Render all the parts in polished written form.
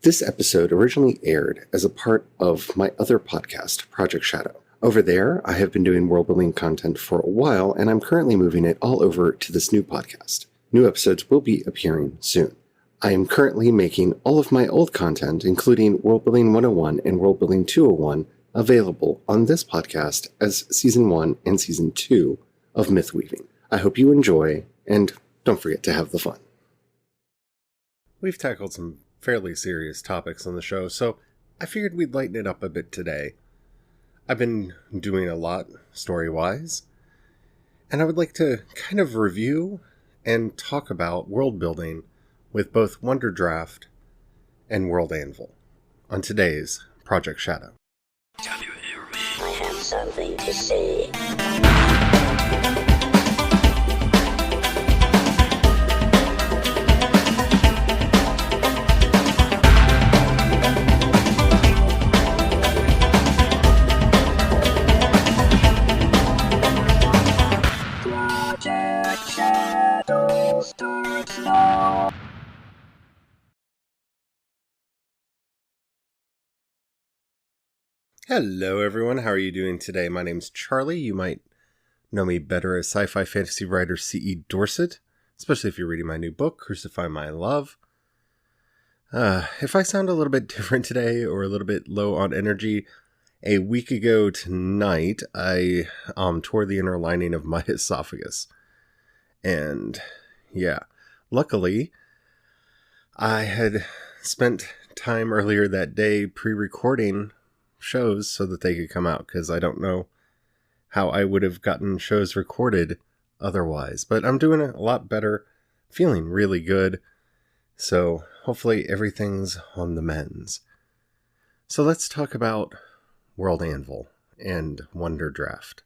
This episode originally aired as a part of my other podcast, Project Shadow. Over there, I have been doing world-building content for a while, and I'm currently moving it all over to this new podcast. New episodes will be appearing soon. I am currently making all of my old content, including Worldbuilding 101 and Worldbuilding 201, available on this podcast as Season 1 and Season 2 of Mythweaving. I hope you enjoy, and don't forget to have the fun. We've tackled some fairly serious topics on the show, so I figured we'd lighten it up a bit today. I've been doing a lot story-wise, and I would like to kind of review and talk about world building with both Wonderdraft and World Anvil on today's Project Shadow. Can you hear me? I have something to say. Project Shadow starts now. Hello everyone, how are you doing today? My name's Charlie. You might know me better as sci-fi fantasy writer C.E. Dorset, especially if you're reading my new book, Crucify My Love. If I sound a little bit different today or a little bit low on energy, a week ago tonight, I tore the inner lining of my esophagus. And yeah, luckily, I had spent time earlier that day pre-recording shows so that they could come out, because I don't know how I would have gotten shows recorded otherwise. But I'm doing a lot better, feeling really good, so hopefully everything's on the mends. So let's talk about World Anvil and Wonderdraft.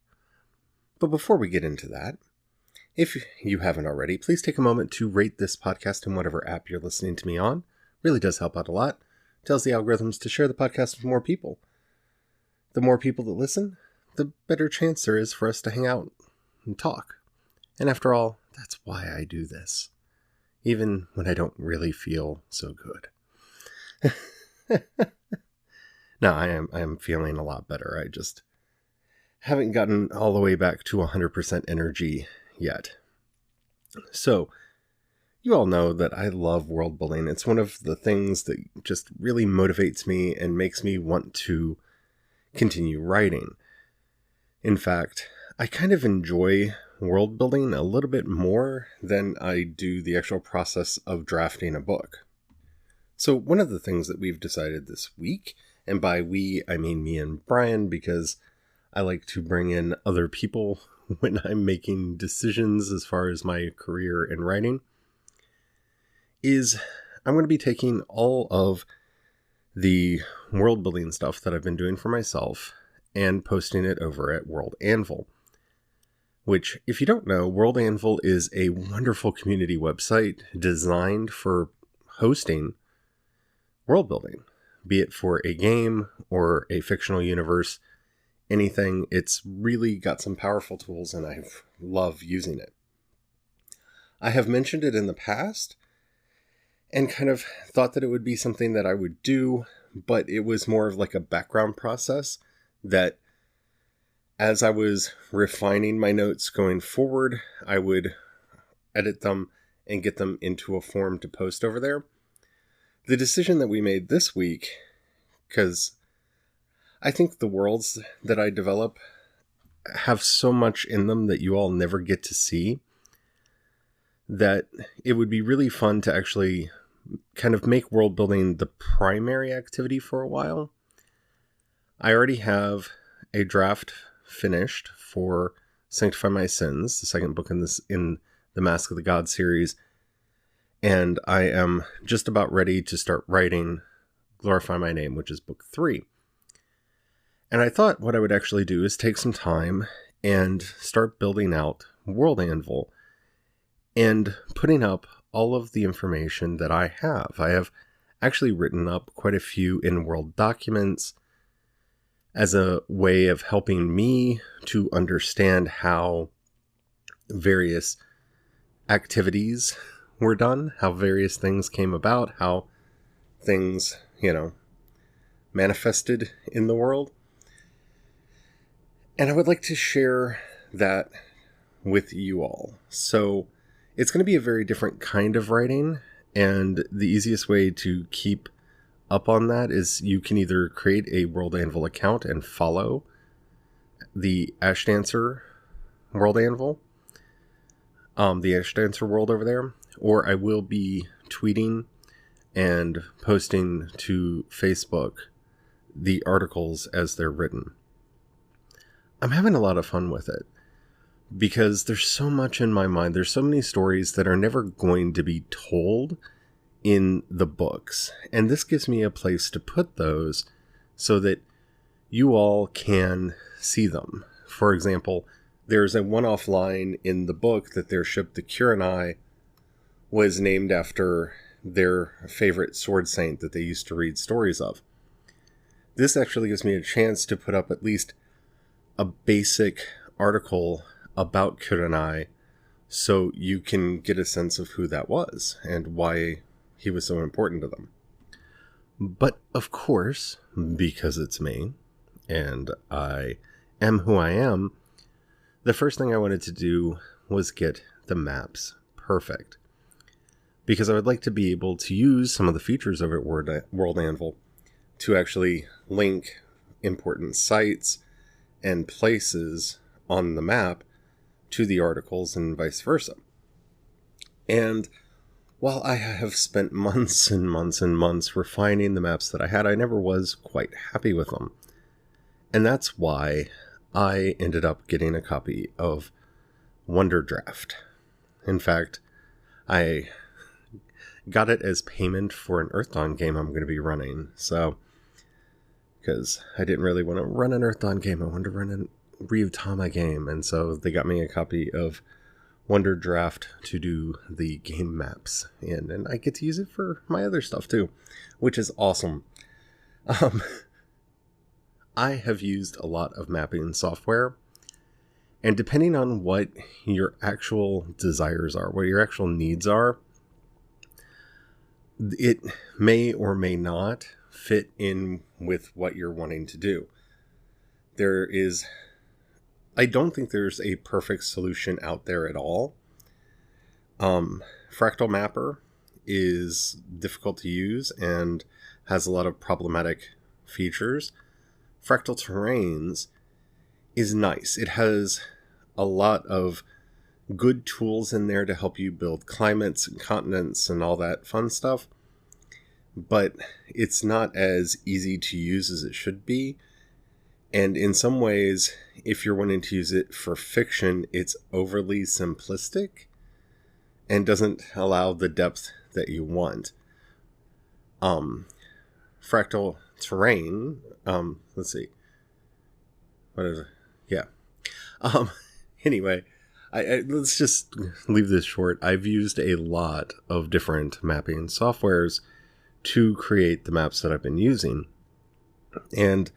But before we get into that, if you haven't already, please take a moment to rate this podcast in whatever app you're listening to me on. Really does help out a lot. Tells the algorithms to share the podcast with more people. The more people that listen, the better chance there is for us to hang out and talk. And after all, that's why I do this. Even when I don't really feel so good. No, I am feeling a lot better. I just haven't gotten all the way back to 100% energy yet. So, you all know that I love world building. It's one of the things that just really motivates me and makes me want to continue writing. In fact, I kind of enjoy world building a little bit more than I do the actual process of drafting a book. So one of the things that we've decided this week, and by we, I mean me and Brian, because I like to bring in other people when I'm making decisions as far as my career in writing, is I'm going to be taking all of the world building stuff that I've been doing for myself and posting it over at World Anvil. Which, if you don't know, World Anvil is a wonderful community website designed for hosting world building, be it for a game or a fictional universe, anything. It's really got some powerful tools and I love using it. I have mentioned it in the past and kind of thought that it would be something that I would do, but it was more of like a background process that as I was refining my notes going forward, I would edit them and get them into a form to post over there. The decision that we made this week, because I think the worlds that I develop have so much in them that you all never get to see, that it would be really fun to actually kind of make world building the primary activity for a while. I already have a draft finished for Sanctify My Sins, the second book in the Mask of the God series, and I am just about ready to start writing Glorify My Name, which is book 3. And I thought what I would actually do is take some time and start building out World Anvil and putting up all of the information that I have. I have actually written up quite a few in-world documents as a way of helping me to understand how various activities were done, how various things came about, how things, manifested in the world. And I would like to share that with you all. So it's going to be a very different kind of writing, and the easiest way to keep up on that is you can either create a World Anvil account and follow the Ash Dancer World Anvil, the Ash Dancer World over there, or I will be tweeting and posting to Facebook the articles as they're written. I'm having a lot of fun with it because there's so much in my mind. There's so many stories that are never going to be told in the books. And this gives me a place to put those so that you all can see them. For example, there's a one-off line in the book that their ship, the Kurenai, was named after their favorite sword saint that they used to read stories of. This actually gives me a chance to put up at least a basic article about Kurenai so you can get a sense of who that was and why he was so important to them. But of course, because it's me and I am who I am, the first thing I wanted to do was get the maps perfect. Because I would like to be able to use some of the features over at World Anvil to actually link important sites and places on the map to the articles and vice versa. And while I have spent months and months and months refining the maps that I had, I never was quite happy with them. And that's why I ended up getting a copy of Wonderdraft. In fact, I got it as payment for an Earthdawn game I'm going to be running. So, because I didn't really want to run an Earthdawn game, I wanted to run a Ryutama game. And so they got me a copy of Wonderdraft to do the game maps in. And I get to use it for my other stuff too, which is awesome. I have used a lot of mapping software. And depending on what your actual desires are, what your actual needs are, it may or may not fit in with what you're wanting to do. I don't think there's a perfect solution out there at all. Fractal Mapper is difficult to use and has a lot of problematic features. Fractal Terrains is nice. It has a lot of good tools in there to help you build climates and continents and all that fun stuff, but it's not as easy to use as it should be. And in some ways, if you're wanting to use it for fiction, it's overly simplistic and doesn't allow the depth that you want. Fractal Terrain, let's see. What is it? Yeah. Anyway, let's just leave this short. I've used a lot of different mapping softwares to create the maps that I've been using. And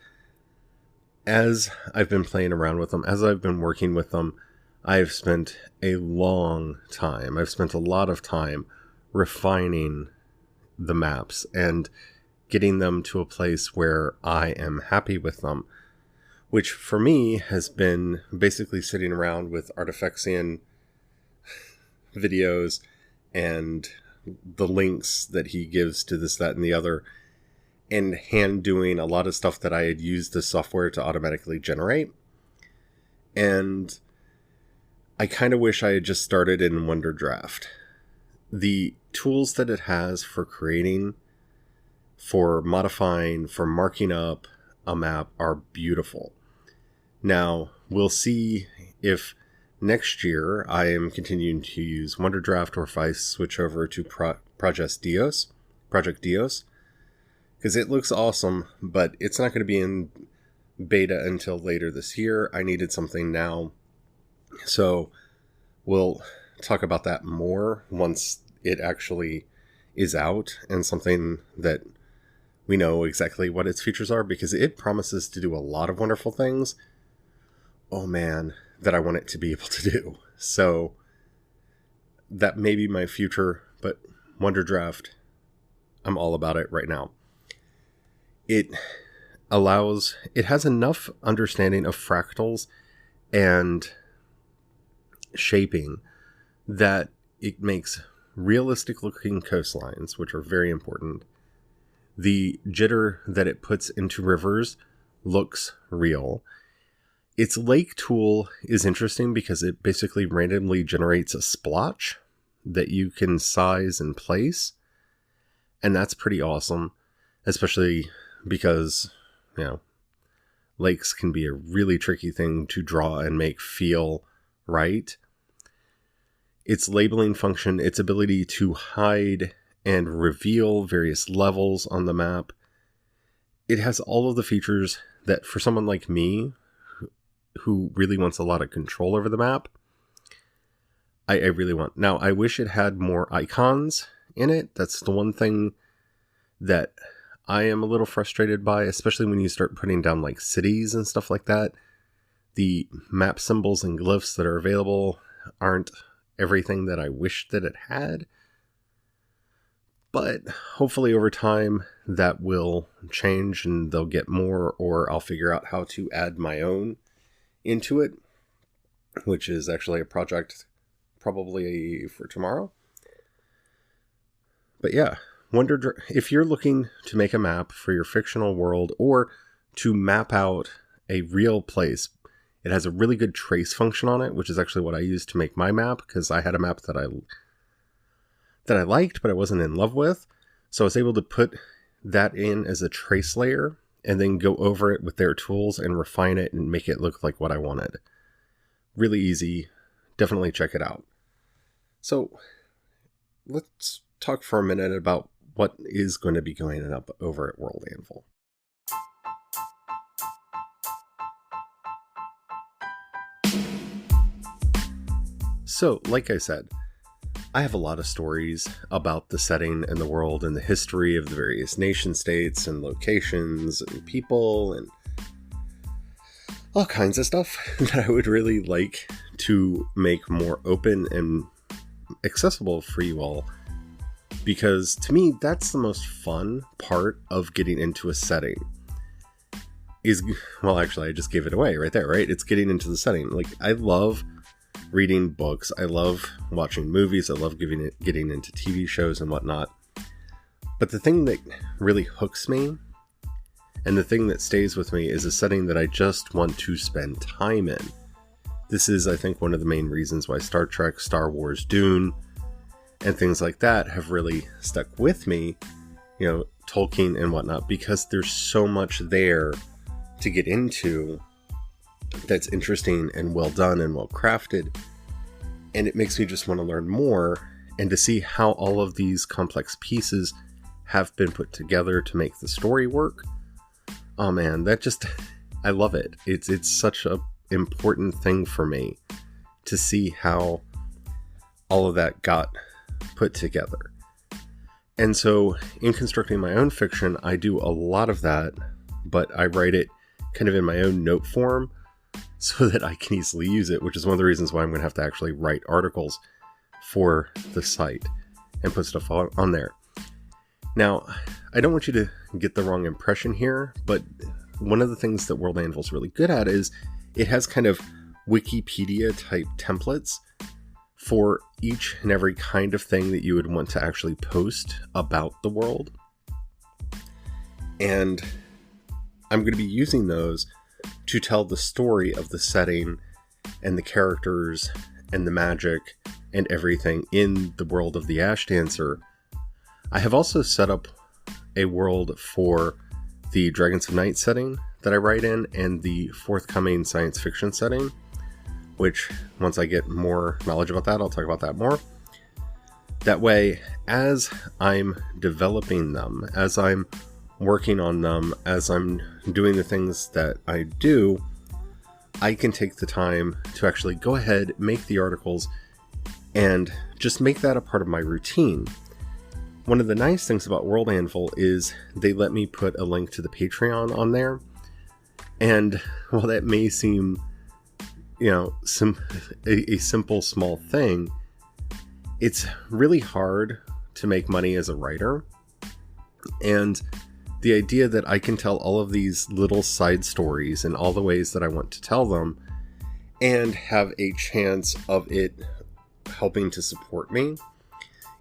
as I've been playing around with them, as I've been working with them, I've spent a long time. I've spent a lot of time refining the maps and getting them to a place where I am happy with them. Which for me has been basically sitting around with Artifexian videos and the links that he gives to this, that, and the other, and hand doing a lot of stuff that I had used the software to automatically generate. And I kind of wish I had just started in Wonderdraft. The tools that it has for creating, for modifying, for marking up a map are beautiful. Now, we'll see if next year I am continuing to use Wonderdraft or if I switch over to Project Dios, because it looks awesome, but it's not going to be in beta until later this year. I needed something now, so we'll talk about that more once it actually is out and something that we know exactly what its features are, because it promises to do a lot of wonderful things. Oh man, that I want it to be able to do. So that may be my future, but Wonderdraft, I'm all about it right now. it has enough understanding of fractals and shaping that it makes realistic looking coastlines, which are very important. The jitter that it puts into rivers looks real. Its lake tool is interesting because it basically randomly generates a splotch that you can size and place. And that's pretty awesome, especially because, lakes can be a really tricky thing to draw and make feel right. Its labeling function, its ability to hide and reveal various levels on the map. It has all of the features that for someone like me, who really wants a lot of control over the map, I really want. Now, I wish it had more icons in it. That's the one thing that I am a little frustrated by, especially when you start putting down like cities and stuff like that. The map symbols and glyphs that are available aren't everything that I wish that it had. But hopefully over time that will change and they'll get more, or I'll figure out how to add my own into it, which is actually a project probably for tomorrow. But yeah, if you're looking to make a map for your fictional world or to map out a real place, it has a really good trace function on it, which is actually what I used to make my map, because I had a map that I liked, but I wasn't in love with. So I was able to put that in as a trace layer and then go over it with their tools and refine it and make it look like what I wanted. Really easy. Definitely check it out. So let's talk for a minute about what is going to be going up over at World Anvil. So, like I said, I have a lot of stories about the setting and the world and the history of the various nation states and locations and people and all kinds of stuff that I would really like to make more open and accessible for you all. Because to me, that's the most fun part of getting into a setting. Actually, I just gave it away right there, right? It's getting into the setting. Like, I love reading books. I love watching movies. I love getting into TV shows and whatnot. But the thing that really hooks me and the thing that stays with me is a setting that I just want to spend time in. This is, I think, one of the main reasons why Star Trek, Star Wars, Dune, and things like that have really stuck with me, Tolkien and whatnot, because there's so much there to get into that's interesting and well done and well crafted, and it makes me just want to learn more and to see how all of these complex pieces have been put together to make the story work. Oh man, I love it. It's such a important thing for me to see how all of that got put together. And so in constructing my own fiction, I do a lot of that, but I write it kind of in my own note form so that I can easily use it, which is one of the reasons why I'm going to have to actually write articles for the site and put stuff on there. Now, I don't want you to get the wrong impression here, but one of the things that World Anvil is really good at is it has kind of Wikipedia type templates for each and every kind of thing that you would want to actually post about the world. And I'm going to be using those to tell the story of the setting and the characters and the magic and everything in the world of the Ash Dancer. I have also set up a world for the Dragons of Night setting that I write in and the forthcoming science fiction setting, which once I get more knowledge about that, I'll talk about that more. That way, as I'm developing them, as I'm working on them, as I'm doing the things that I do, I can take the time to actually go ahead, make the articles, and just make that a part of my routine. One of the nice things about World Anvil is they let me put a link to the Patreon on there. And while that may seem, a simple, small thing, it's really hard to make money as a writer. And the idea that I can tell all of these little side stories in all the ways that I want to tell them and have a chance of it helping to support me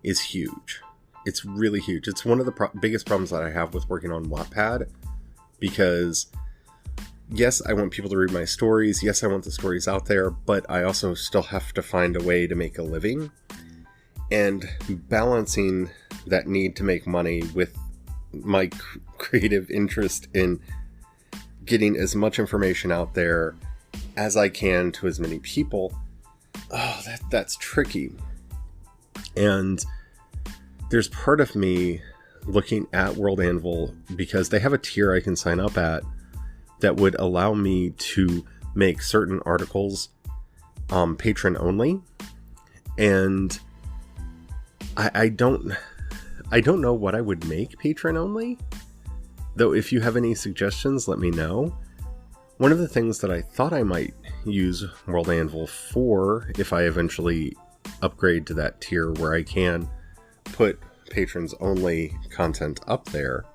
is huge. It's really huge. It's one of the biggest problems that I have with working on Wattpad, because yes, I want people to read my stories. Yes, I want the stories out there, but I also still have to find a way to make a living, and balancing that need to make money with my creative interest in getting as much information out there as I can to as many people. Oh, that's tricky. And there's part of me looking at World Anvil, because they have a tier I can sign up at that would allow me to make certain articles patron only. And I don't know what I would make patron only, though. If you have any suggestions, let me know. One of the things that I thought I might use World Anvil for, if I eventually upgrade to that tier where I can put patrons only content up there,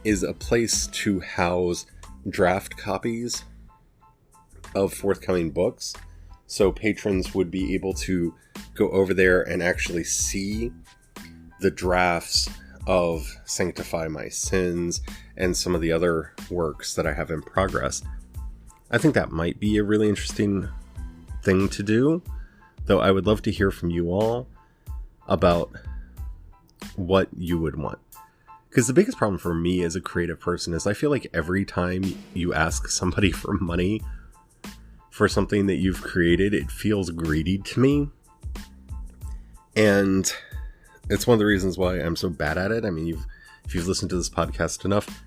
is a place to house draft copies of forthcoming books. So patrons would be able to go over there and actually see the drafts of Sanctify My Sins and some of the other works that I have in progress. I think that might be a really interesting thing to do, though I would love to hear from you all about what you would want. Because the biggest problem for me as a creative person is I feel like every time you ask somebody for money for something that you've created, it feels greedy to me. And it's one of the reasons why I'm so bad at it. I mean, if you've listened to this podcast enough,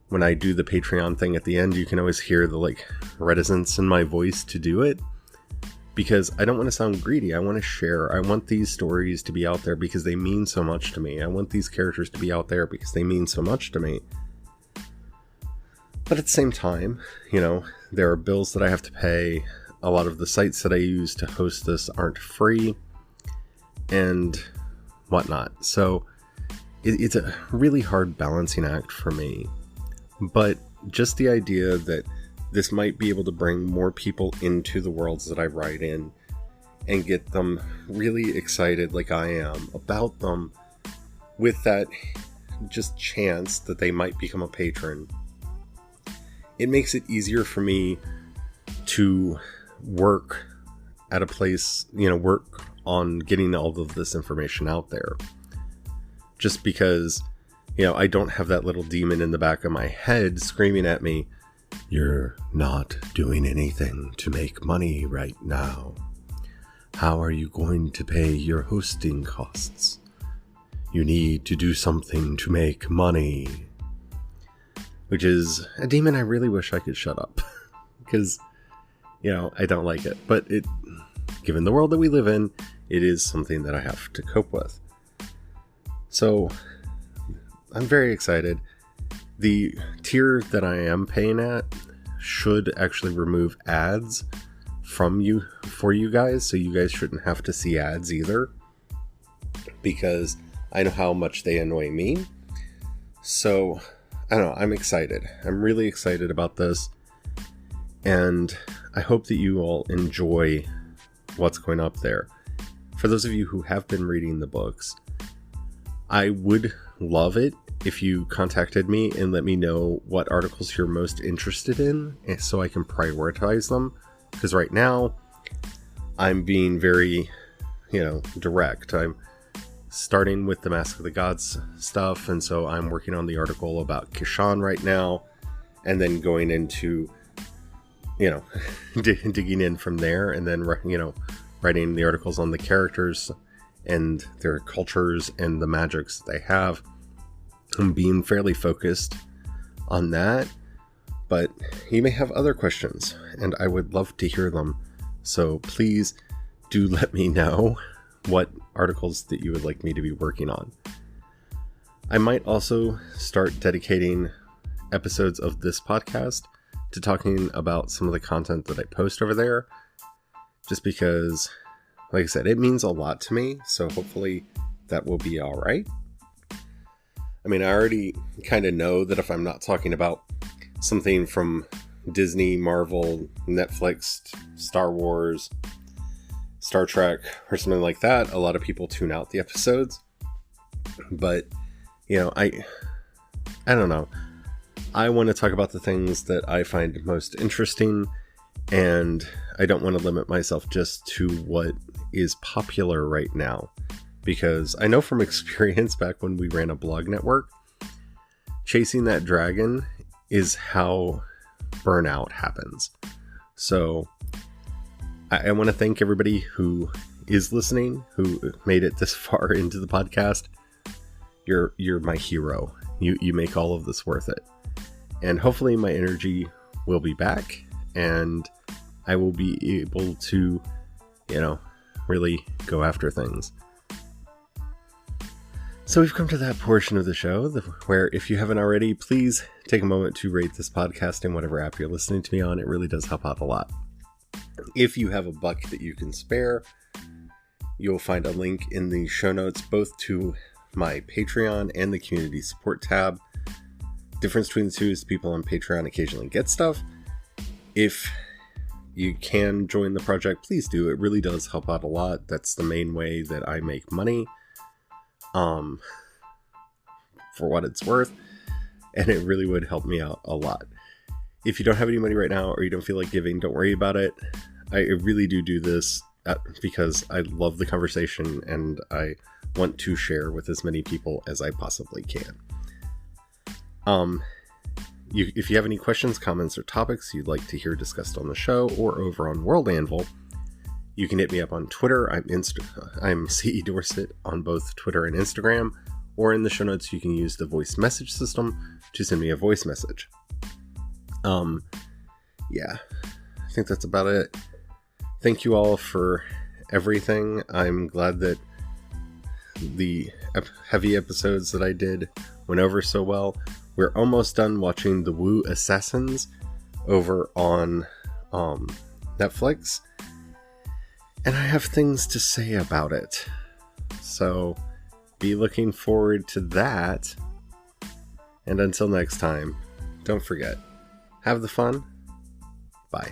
when I do the Patreon thing at the end, you can always hear the reticence in my voice to do it, because I don't want to sound greedy. I want to share. I want these stories to be out there because they mean so much to me. I want these characters to be out there because they mean so much to me. But at the same time, there are bills that I have to pay. A lot of the sites that I use to host this aren't free and whatnot. So it's a really hard balancing act for me. But just the idea that this might be able to bring more people into the worlds that I write in and get them really excited like I am about them, with that just chance that they might become a patron, it makes it easier for me to work at a place, work on getting all of this information out there. Just because, I don't have that little demon in the back of my head screaming at me, "You're not doing anything to make money right now. How are you going to pay your hosting costs? You need to do something to make money." Which is a demon I really wish I could shut up. Because, I don't like it. But given the world that we live in, it is something that I have to cope with. So, I'm very excited. The tier that I am paying at should actually remove ads for you guys, so you guys shouldn't have to see ads either, because I know how much they annoy me. So, I don't know, I'm excited. I'm really excited about this, and I hope that you all enjoy what's going up there. For those of you who have been reading the books, I would love it if you contacted me and let me know what articles you're most interested in, so I can prioritize them. Because right now, I'm being very, direct. I'm starting with the Mask of the Gods stuff, and so I'm working on the article about Kishan right now, and then going into, digging in from there, and then, writing the articles on the characters and their cultures and the magics that they have. I'm being fairly focused on that, but you may have other questions, and I would love to hear them. So please do let me know what articles that you would like me to be working on. I might also start dedicating episodes of this podcast to talking about some of the content that I post over there, just because, like I said, it means a lot to me, so hopefully that will be all right. mean, I already kind of know that if I'm not talking about something from Disney, Marvel, Netflix, Star Wars, Star Trek, or something like that, a lot of people tune out the episodes. But, I don't know. I want to talk about the things that I find most interesting, and I don't want to limit myself just to what is popular right now. Because I know from experience back when we ran a blog network, chasing that dragon is how burnout happens. So I want to thank everybody who is listening, who made it this far into the podcast. You're my hero. You make all of this worth it. And hopefully my energy will be back and I will be able to, really go after things. So we've come to that portion of the show where, if you haven't already, please take a moment to rate this podcast in whatever app you're listening to me on. It really does help out a lot. If you have a buck that you can spare, you'll find a link in the show notes, both to my Patreon and the community support tab. Difference between the two is people on Patreon occasionally get stuff. If you can join the project, please do. It really does help out a lot. That's the main way that I make money. For what it's worth, and it really would help me out a lot. If you don't have any money right now, or you don't feel like giving, don't worry about it. I really do this because I love the conversation and I want to share with as many people as I possibly can. If you have any questions, comments, or topics you'd like to hear discussed on the show or over on World Anvil, you can hit me up on Twitter. I'm CE Dorset on both Twitter and Instagram, or in the show notes you can use the voice message system to send me a voice message. Yeah, I think that's about it. Thank you all for everything. I'm glad that the heavy episodes that I did went over so well. We're almost done watching The Wu Assassins over on Netflix. And I have things to say about it. So be looking forward to that. And until next time, don't forget, have the fun. Bye.